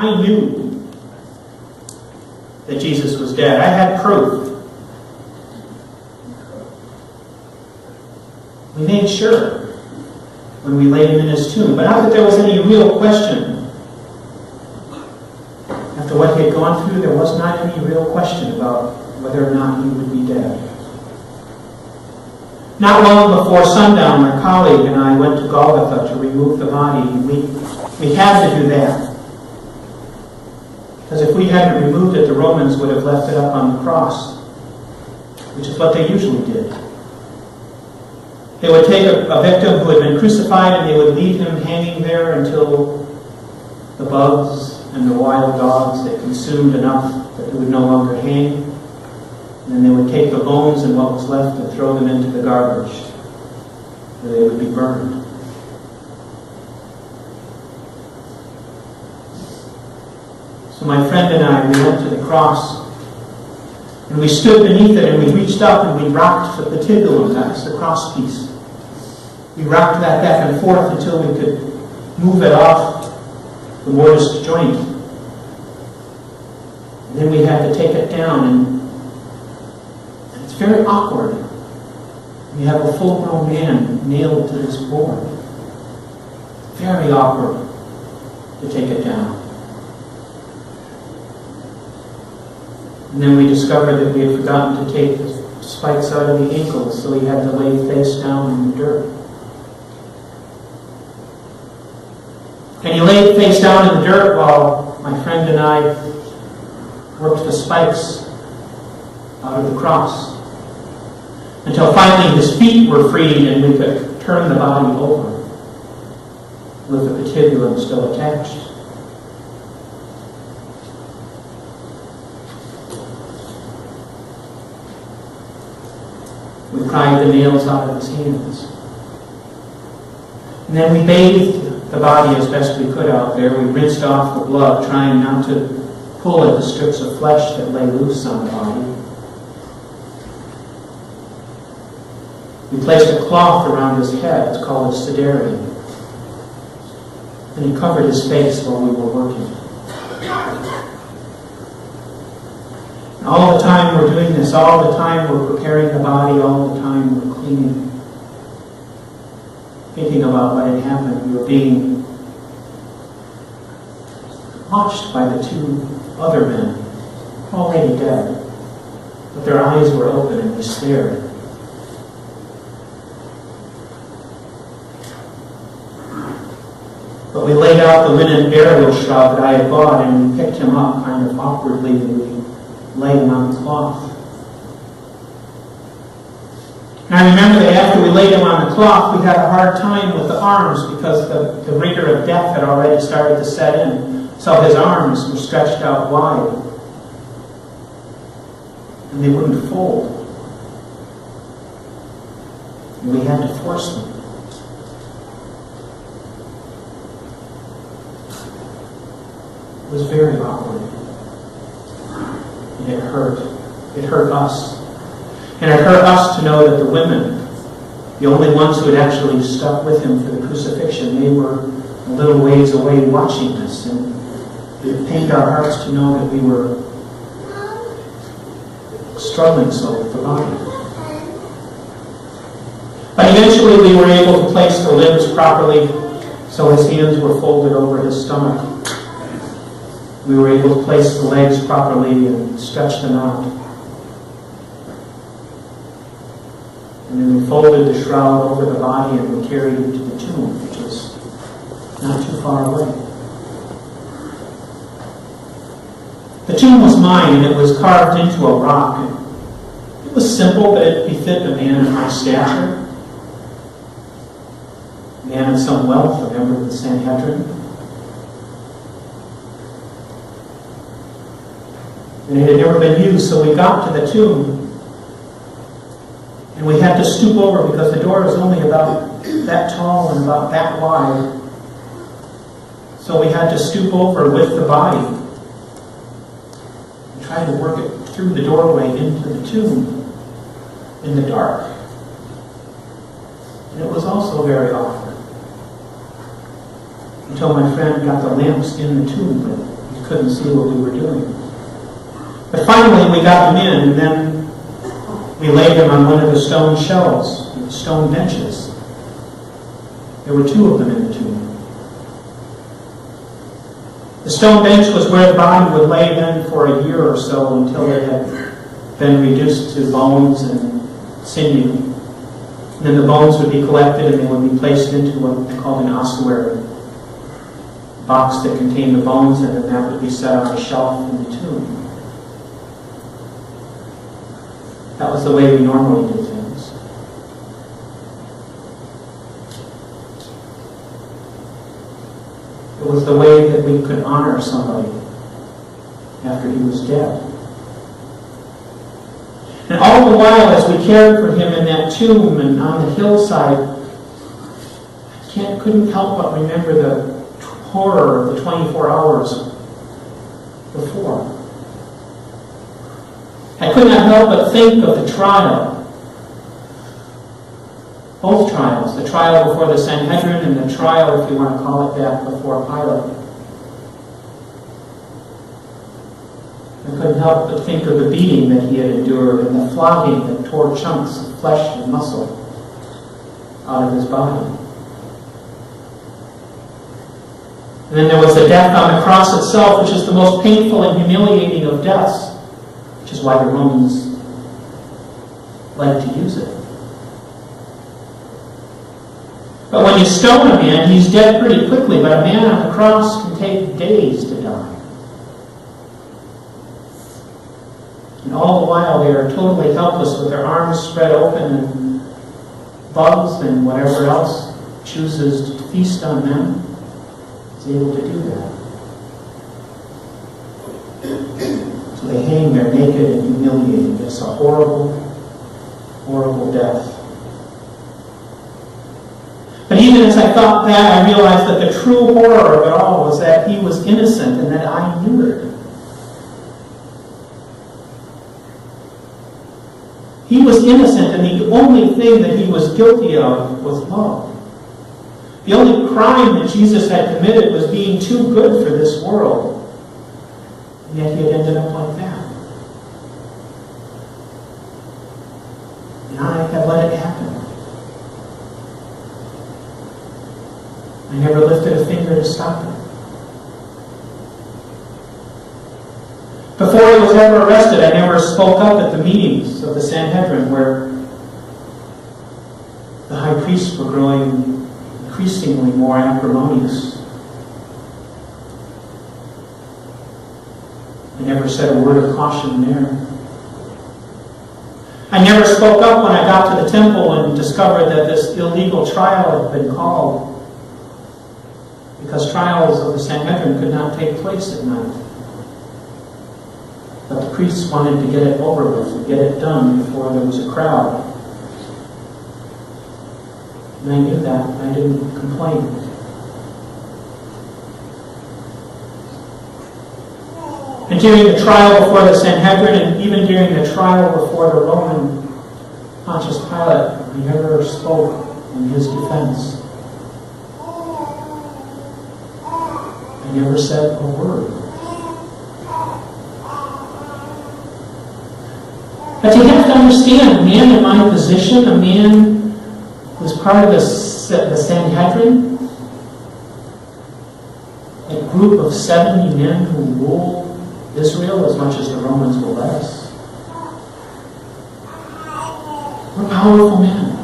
I knew that Jesus was dead. I had proof. We made sure when we laid him in his tomb, but not that there was any real question. After what he had gone through, there was not any real question about whether or not he would be dead. Not long before sundown, my colleague and I went to Golgotha to remove the body. We had to do that. Because if we hadn't removed it, the Romans would have left it up on the cross, which is what they usually did. They would take a victim who had been crucified and they would leave him hanging there until the bugs and the wild dogs had consumed enough that they would no longer hang. And then they would take the bones and what was left and throw them into the garbage, where they would be burned. So my friend and I, we went to the cross, and we stood beneath it, and we reached up and we rocked the patibulum, that's the cross piece. We rocked that back and forth until we could move it off the mortise joint. And then we had to take it down, and it's very awkward. We have a full-grown man nailed to this board. Very awkward to take it down. And then we discovered that we had forgotten to take the spikes out of the ankles, so he had to lay face down in the dirt. And he laid face down in the dirt while my friend and I worked the spikes out of the cross, until finally his feet were freed and we could turn the body over with the patibulum still attached. We pried the nails out of his hands. And then we bathed the body as best we could out there. We rinsed off the blood, trying not to pull at the strips of flesh that lay loose on the body. We placed a cloth around his head. It's called a siderium. And he covered his face while we were working. And all the time we're doing this, all the time we're preparing the body, all the time we're cleaning, thinking about what had happened. We were being watched by the two other men, already dead, but their eyes were open and they stared. But we laid out the linen burial shroud that I had bought, and we picked him up kind of awkwardly, and we laid him on the cloth. And I remember that after we laid him on the cloth, we had a hard time with the arms because the rigor of death had already started to set in. So his arms were stretched out wide, and they wouldn't fold. And we had to force them. It was very awkward. And it hurt. It hurt us. And it hurt us to know that the women, the only ones who had actually stuck with him for the crucifixion, they were a little ways away watching this. And it pained our hearts to know that we were struggling so with the body. But eventually we were able to place the limbs properly, so his hands were folded over his stomach. We were able to place the legs properly and stretch them out. And then we folded the shroud over the body and we carried it to the tomb, which was not too far away. The tomb was mine, and it was carved into a rock. It was simple, but it befit a man of my stature, a man of some wealth, a member of the Sanhedrin. And it had never been used, so we got to the tomb, and we had to stoop over because the door was only about that tall and about that wide. So we had to stoop over with the body, trying to work it through the doorway into the tomb in the dark. And it was also very awkward until my friend got the lamps in the tomb, but he couldn't see what we were doing. But finally we got him in, and then we laid him on one of the stone shelves, the stone benches. There were 2 of them in the tomb. The stone bench was where the body would lay then for a year or so until it had been reduced to bones and sinew. And then the bones would be collected and they would be placed into what they called an ossuary, a box that contained the bones, and then that would be set on a shelf in the tomb. That was the way we normally did things. It was the way that we could honor somebody after he was dead. And all the while, as we cared for him in that tomb and on the hillside, I couldn't help but remember the horror of the 24 hours before. I could not help but think of the trial. Both trials. The trial before the Sanhedrin and the trial, if you want to call it that, before Pilate. I couldn't help but think of the beating that he had endured and the flogging that tore chunks of flesh and muscle out of his body. And then there was the death on the cross itself, which is the most painful and humiliating of deaths. Which is why the Romans like to use it. But when you stone a man, he's dead pretty quickly, but a man on the cross can take days to die. And all the while they are totally helpless with their arms spread open, and bugs and whatever else chooses to feast on them is able to do that. So they hang there naked and humiliated. It's a horrible, horrible death. But even as I thought that, I realized that the true horror of it all was that he was innocent and that I knew it. He was innocent, and the only thing that he was guilty of was love. The only crime that Jesus had committed was being too good for this world. And yet he had ended up like that. And I had let it happen. I never lifted a finger to stop it. Before he was ever arrested, I never spoke up at the meetings of the Sanhedrin where the high priests were growing increasingly more acrimonious. I never said a word of caution there. I never spoke up when I got to the temple and discovered that this illegal trial had been called, because trials of the Sanhedrin could not take place at night. But the priests wanted to get it over with and get it done before there was a crowd. And I knew that, and I didn't complain. And during the trial before the Sanhedrin, and even during the trial before the Roman Pontius Pilate, I never spoke in his defense. I never said a word. But you have to understand, a man in my position, a man who was part of the Sanhedrin, a group of 70 men who ruled Israel as much as the Romans will let us. We're powerful men.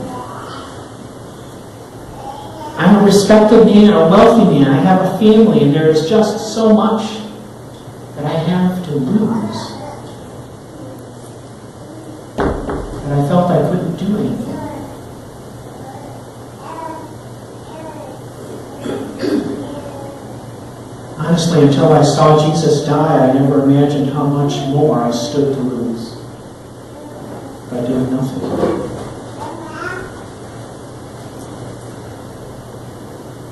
I'm a respected man, a wealthy man. I have a family, and there is just so much that I have to lose. And I felt I couldn't do anything. Honestly, until I saw Jesus die, I never imagined how much more I stood to lose by doing nothing.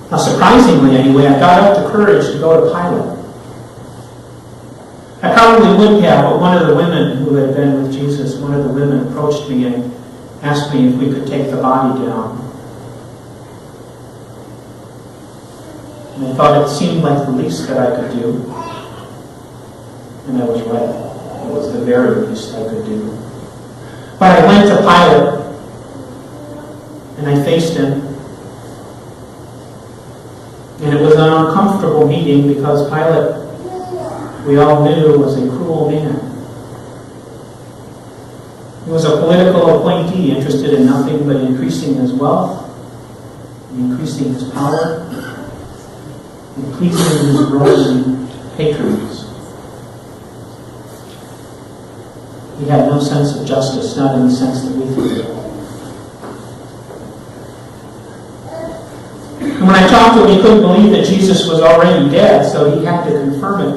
Now, surprisingly anyway, I got up the courage to go to Pilate. I probably wouldn't have, but one of the women who had been with Jesus, one of the women approached me and asked me if we could take the body down. And I thought it seemed like the least that I could do. And I was right. It was the very least I could do. But I went to Pilate, and I faced him. And it was an uncomfortable meeting because Pilate, we all knew, was a cruel man. He was a political appointee interested in nothing but increasing his wealth, increasing his power, and pleasing his Roman patrons. He had no sense of justice, not in the sense that we think of. And when I talked to him, he couldn't believe that Jesus was already dead, so he had to confirm it.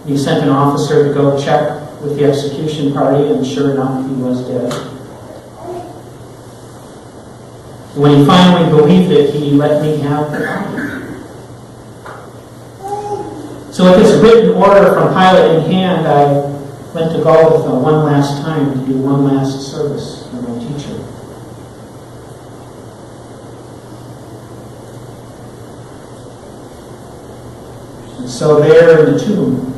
He sent an officer to go check with the execution party, and sure enough, he was dead. When he finally believed it, he let me have the body. So with this written order from Pilate in hand, I went to Golgotha one last time to do one last service for my teacher. And so there in the tomb,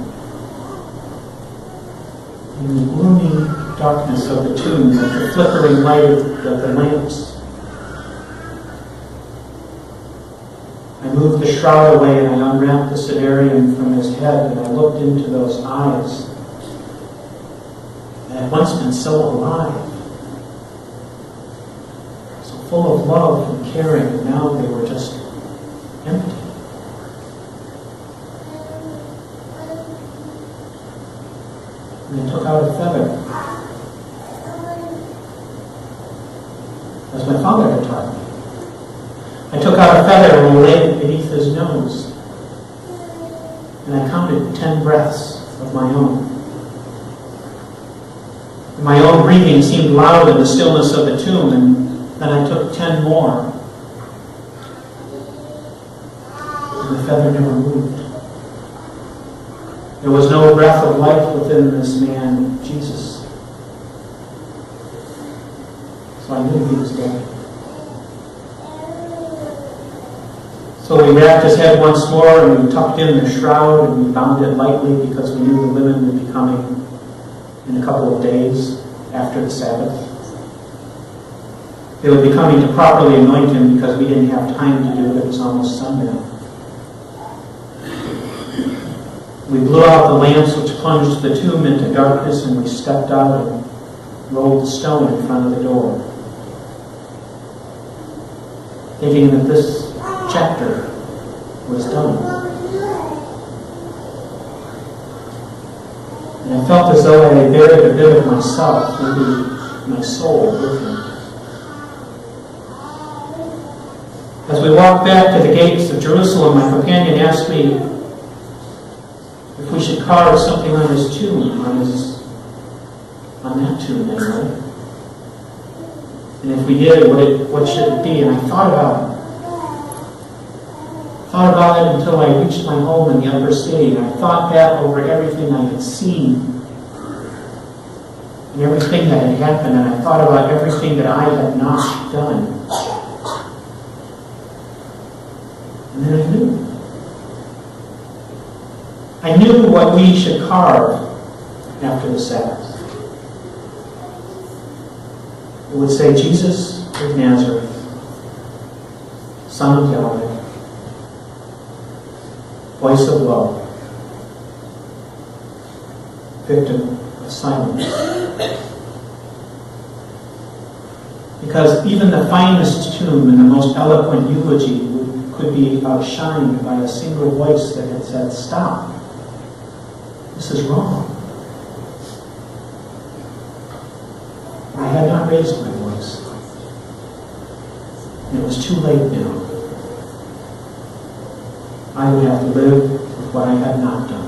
in the gloomy darkness of the tomb, with the flickering light of the lamps, I moved the shroud away and I unwrapped the civarium from his head, and I looked into those eyes that had once been so alive, so full of love and caring, and now they were just empty. And I took out a feather, as my father had taught me. I took out a feather and I laid it beneath his nose. And I counted 10 breaths of my own. And my own breathing seemed loud in the stillness of the tomb, and then I took 10 more. And the feather never moved. There was no breath of life within this man, Jesus. So I knew he was dead. So we wrapped his head once more, and we tucked in the shroud, and we bound it lightly because we knew the women would be coming in a couple of days after the Sabbath. They would be coming to properly anoint him because we didn't have time to do it. It was almost sundown. We blew out the lamps which plunged the tomb into darkness, and we stepped out and rolled the stone in front of the door, thinking that this chapter was done. And I felt as though I had buried a bit of myself, maybe my soul, with him. As we walked back to the gates of Jerusalem, my companion asked me if we should carve something on his tomb, on that tomb anyway. And if we did, what should it be? And I thought about it. Thought about it until I reached my home in the upper city, and I thought back over everything I had seen and everything that had happened, and I thought about everything that I had not done. And then I knew. I knew what we should carve after the Sabbath. It would say, Jesus of Nazareth, Son of Yahweh, voice of love, victim of silence. Because even the finest tomb and the most eloquent eulogy could be outshined by a single voice that had said, "Stop. This is wrong." I had not raised my voice. And it was too late now. I would have to live with what I had not done.